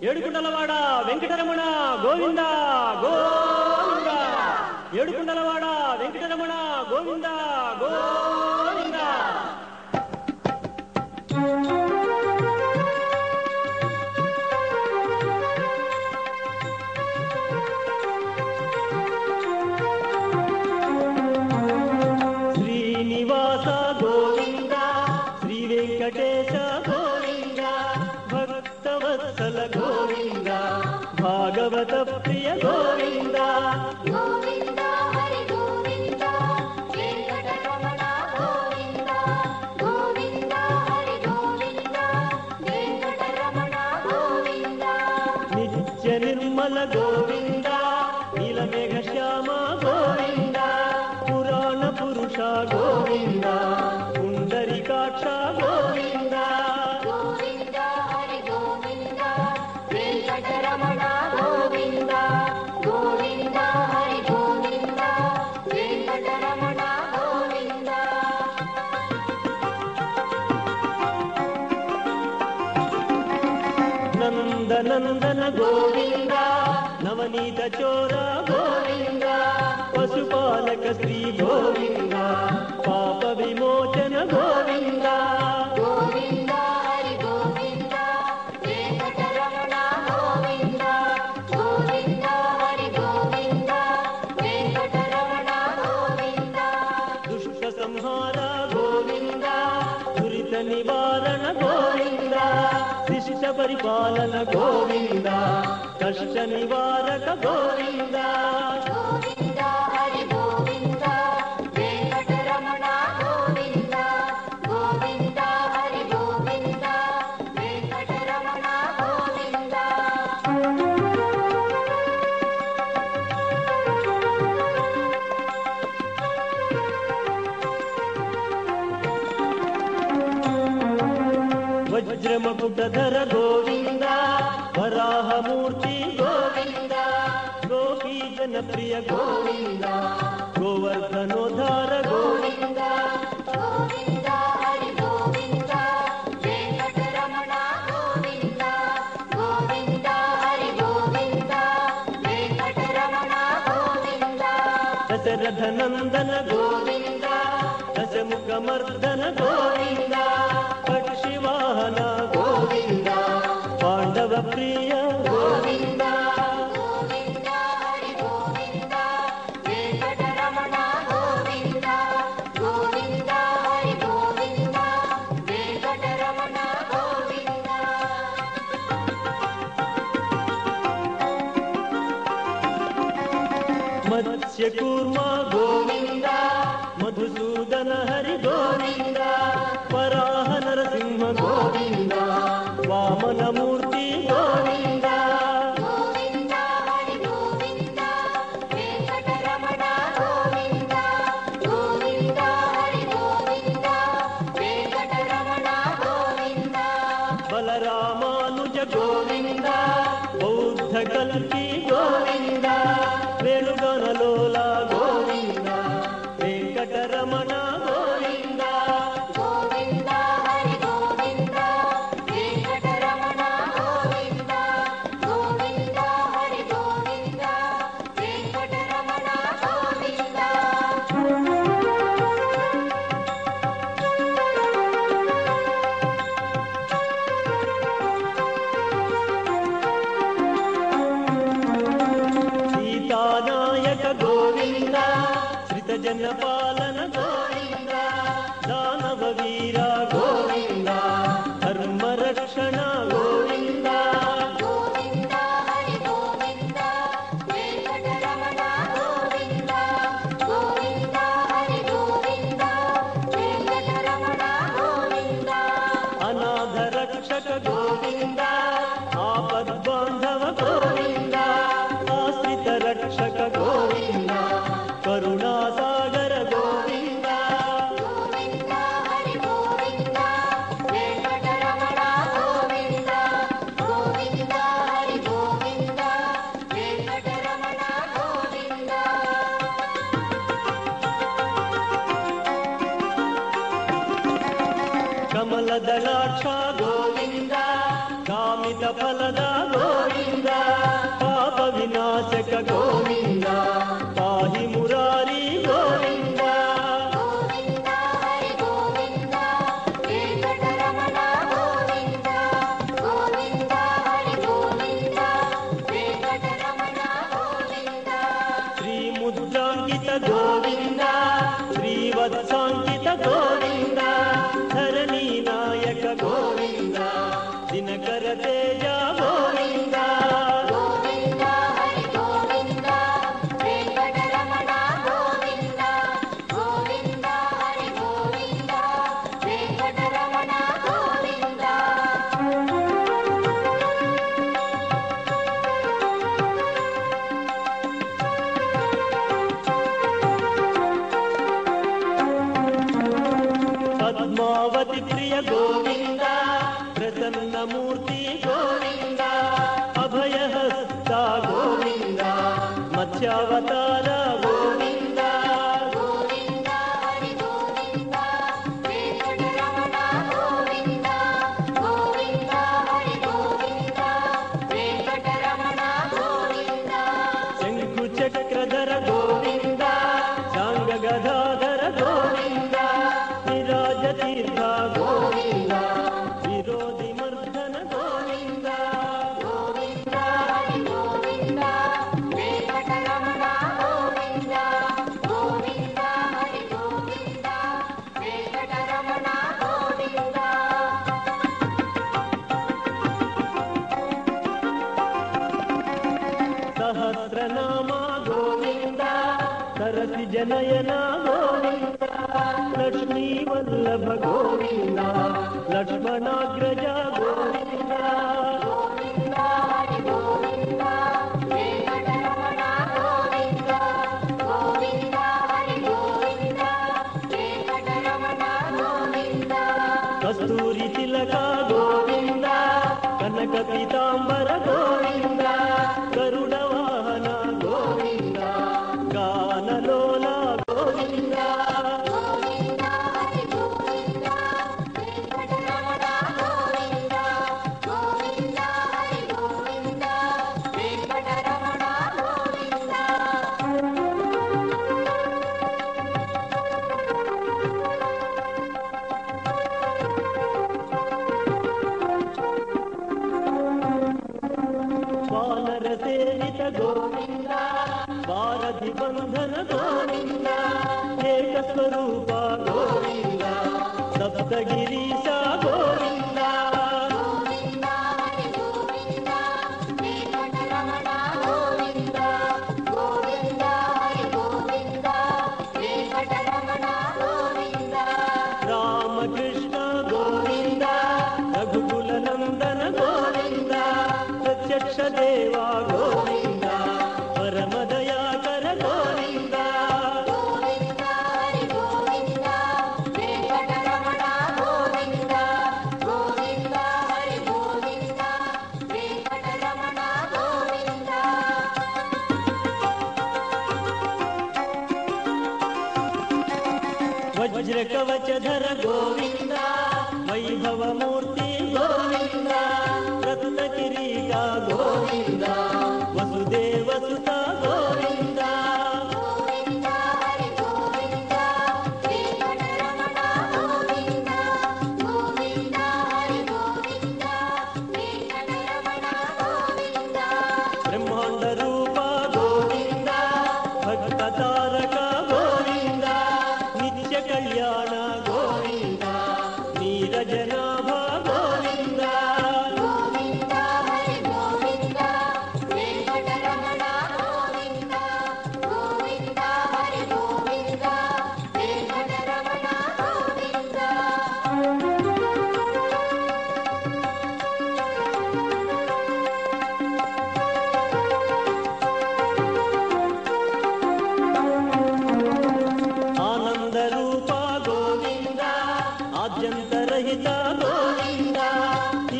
ఏడుకుండలవాడ వెంకటరమణ గోవింద గోవింద. ఏడుకుండలవాడ వెంకటరమణ గోవింద గోవింద. శ్రీనివాస గోవింద, శ్రీ వెంకటేశ గోవింద, భక్తవత్సల గోవింద, భాగవత ప్రియ గోవింద. గోవింద హరి గోవింద, వెంకటరమణ గోవింద. గోవింద హరి గోవింద, వెంకటరమణ గోవింద. నిత్య నిర్మల గోవింద, నీలమేఘ శ్యామ గోవింద, పురాణ పురుష గోవింద, పుండరీకాక్ష గోవింద. గోవింద హరి గోవింద, వెంకటరమణ గోవింద. గోవింద హరి గోవింద, వెంకటరమణ గోవింద. నందనందన గోవింద, నవనీత చోర గోవింద, పశుపాలక శ్రీ గోవింద, పాప విమోచన గోవింద. గోవింద హరి గోవింద, వెంకటరమణ గోవింద. గోవింద హరి గోవింద, వెంకటరమణ గోవింద. దుష్ట సంహార గోవింద, దురిత నివారణ గోవింద, శిష్ట పరిపాలన గోవింద, కష్ట నివారక గోవింద. గోవింద హరి గోవింద, వెంకటరమణ గోవింద. గోవింద హరి గోవింద, వెంకటరమణ గోవింద. వజ్రమకుటధర గోవింద, వరాహమూర్తి గోవింద, గోపీ జనప్రియ గోవింద, గోవర్ధనోద్ధార గోవింద. గోవింద హరి గోవింద, వెంకటరమణ గోవింద. గోవింద హరి గోవింద, వెంకటరమణ గోవింద. దశరథ నందన గోవింద, దశముఖ మర్దన గోవింద, పక్షివాహన గోవింద, పాండవ ప్రియ గోవింద. గోవింద హరి గోవింద, వెంకటరమణ గోవింద. గోవింద హరి గోవింద, వెంకటరమణ గోవింద. మత్స్యకూర్మ గోవింద, మధుసూదన హరి గోవింద, వరాహ నరసింహ గోవింద, వామనమూర్తి గోవింద. గోవింద హరి గోవింద, వెంకటరమణ గోవింద. గోవింద హరి గోవింద, వెంకటరమణ గోవింద. బలరామానుజ గోవింద, బౌద్ధ కల్కి గోవింద, వేణుగణలోల గోవింద, వెంకటరమణ గోవింద. గోవింద హరి గోవింద, వెంకటరమణ గోవింద. గోవింద హరి గోవింద, వెంకటరమణ గోవింద. సీతానాయక గోవింద, శ్రిత జన పాలన గోవింద, దానవ వీర గోవింద, ధర్మ రక్షణ గోవింద. గోవింద హరి గోవింద, వెంకటరమణ గోవింద. గోవింద హరి గోవింద, వెంకటరమణ గోవింద. అనాథ రక్షక గోవింద, ఆపద్బాంధవ గోవింద, ఆశ్రిత రక్షక గోవింద, కరుణాసాగర గోవింద. గోవింద హరి గోవింద, వెంకటరమణ గోవింద. గోవింద హరి గోవింద, వెంకటరమణ గోవింద. కమలదళాక్ష గోవింద, కామిత ಫಲದ ಗೋವಿಂದ ಪಾಪ ವಿನಾಶಕ ಗೋವಿಂದ ಪಾಹಿ ಮುರಾರಿ ಗೋವಿಂದ ಗೋವಿಂದ ಹರಿ ಗೋವಿಂದ ವೆಂಕಟರಮಣ ಗೋವಿಂದ ಗೋವಿಂದ ಹರಿ ಗೋವಿಂದ ವೆಂಕಟರಮಣ ಗೋವಿಂದ ಶ್ರೀ ಮುದ್ರಾಂಕಿತ ಗೋವಿಂದ ಶ್ರೀವತ್ಸಾಂಕಿತ ಗೋವಿಂದ ಧರಣಿ ನಾಯಕ ಗೋವಿಂದ ದಿನಕರ ತೇಜ ಗೋವಿಂದ ಗೋವಿಂದ ಹರಿ ಗೋವಿಂದ ವೆಂಕಟರಮಣ ಗೋವಿಂದ ಗೋವಿಂದ ಹರಿ ಗೋವಿಂದ ವೆಂಕಟರಮಣ ಗೋವಿಂದ ಪದ್ಮಾವತಿ ಪ್ರಿಯ ಗೋವಿಂದ ಪ್ರಸನ್ನ ಮೂರ್ತಿ ಗೋವಿಂದ ಅಭಯಹಸ್ತ ಗೋವಿಂದ ಮತ್ಸ್ಯಾವತಾರ ಗೋವಿಂದ ಗೋವಿಂದ ಹರಿ ಗೋವಿಂದ ವೆಂಕಟರಮಣ ಗೋವಿಂದ ಗೋವಿಂದ ಹರಿ ಗೋವಿಂದ ವೆಂಕಟರಮಣ ಗೋವಿಂದ ಶಂಕು ಚಕ್ರಧರ ಗೋವಿಂದ ಶಾಂಗ ಗದಾಧರ ಗೋವಿಂದ ವಿರಾಜ ತೀರ್ಥ ಗೋವಿಂದ ವಿರೋಧಿ ಮರ್ದನ ಗೋವಿಂದ ಗೋವಿಂದ ಹರಿ ಗೋವಿಂದ ವೆಂಕಟರಮಣ ಗೋವಿಂದ ಗೋವಿಂದ ಹರಿ ಗೋವಿಂದ ವೆಂಕಟರಮಣ ಗೋವಿಂದ ಸಹಸ್ರನಾಮ ಗೋವಿಂದ ಸರಸಿ ಜನಯನ ಗೋವಿಂದ ಲಕ್ಷ್ಮೀ ವಲ್ಲಭ ಗೋವಿಂದ ಲಕ್ಷ್ಮಣಾಗ್ರಜ ಗೋವಿಂದ ಗೋವಿಂದ ಹರಿ ಗೋವಿಂದ ವೆಂಕಟರಮಣ ಗೋವಿಂದ ಗೋವಿಂದ ಹರಿ ಗೋವಿಂದ ವೆಂಕಟರಮಣ ಗೋವಿಂದ ಕಸ್ತೂರಿ ತಿಲಕ ಗೋವಿಂದ ಕನಕ ಪೀತಾಂಬರ ಗೋವಿಂದ ಗರುಡ ವಾಹನ ಗೋವಿಂದ ಗಾನಲೋಲ ಗೋವಿಂದ ಗೋವಿಂದ ಹರಿ ಗೋವಿಂದ ವೆಂಕಟರಮಣ ಗೋವಿಂದ ಗೋವಿಂದ ಹರಿ ಗೋವಿಂದ ವೆಂಕಟರಮಣ ಗೋವಿಂದ ವಾನರ ಸೇವಿತ ಗೋವಿಂದ ವಾರಧಿ ಬಂಧನ ಗೋವಿಂದ ಏಕ ಸ್ವರೂಪ ಗೋವಿಂದ ಸಪ್ತಗಿರೀಶ ಗೋವಿಂದ ಗೋವಿಂದ ಹರಿ ಗೋವಿಂದ ವೆಂಕಟರಮಣ ಗೋವಿಂದ ಗೋವಿಂದ ಹರಿ ಗೋವಿಂದ ವೆಂಕಟರಮಣ ಗೋವಿಂದ ರಾಮಕೃಷ್ಣ ಗೋವಿಂದ ರಘುಕುಲ ನಂದನ ಗೋವಿಂದ ಪ್ರತ್ಯಕ್ಷ ದೇವ ಗೋವಿಂದ ಪರಮ ದಯಾಕರ ಗೋವಿಂದ ಗೋವಿಂದ ಹರಿ ಗೋವಿಂದ ವೆಂಕಟರಮಣ ಗೋವಿಂದ ಗೋವಿಂದ ಹರಿ ಗೋವಿಂದ ವೆಂಕಟರಮಣ ಗೋವಿಂದ ವಜ್ರ ಕವಚಧರ ಗೋವಿಂದ ವೈಭವ ಮೂರ್ತಿ ಗೋವಿಂದ ರತ್ನ ಕಿರೀಟ ಗೋವಿಂದ ವಸುದೇವ ಸುತ ಗೋವಿಂದ ಗೋವಿಂದ ಹರಿ ಗೋವಿಂದ ವೆಂಕಟರಮಣ ಗೋವಿಂದ ಗೋವಿಂದ ಹರಿ ಗೋವಿಂದ ವೆಂಕಟರಮಣ ಗೋವಿಂದ ಬ್ರಹ್ಮಾಂಡ ರೂಪ ಗೋವಿಂದ ಭಕ್ತ ತಾರಕ ಗೋವಿಂದ ನಿತ್ಯ ಕಲ್ಯಾಣ ಗೋವಿಂದ ನೀರಜನಾಭ ಗೋವಿಂದ ಗೋವಿಂದ ಹರಿ ಗೋವಿಂದ ವೆಂಕಟರಮಣ ಗೋವಿಂದ ಗೋವಿಂದ ಹರಿ ಗೋವಿಂದ ವೆಂಕಟರಮಣ ಗೋವಿಂದ ಆನಂದ ರೂಪ ಗೋವಿಂದ ಆದ್ಯಂತರಹಿತ ಗೋವಿಂದ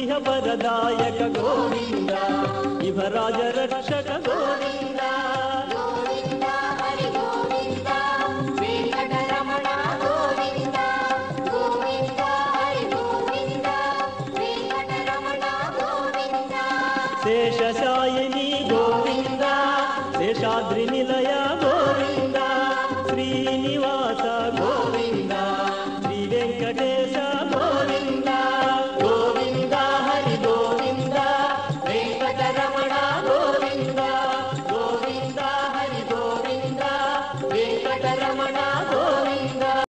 ಇಹ ವರದಾಯಕ ಗೋವಿಂದ ಇಹರಾಜ ರಕ್ಷಕ ಗೋವಿಂದ ಗೋವಿಂದ ಹರಿ ಗೋವಿಂದ ವೆಂಕಟರಮಣ ಗೋವಿಂದ ಗೋವಿಂದ ಹರಿ ಗೋವಿಂದ ವೆಂಕಟರಮಣ ಗೋವಿಂದ శేషశాయిని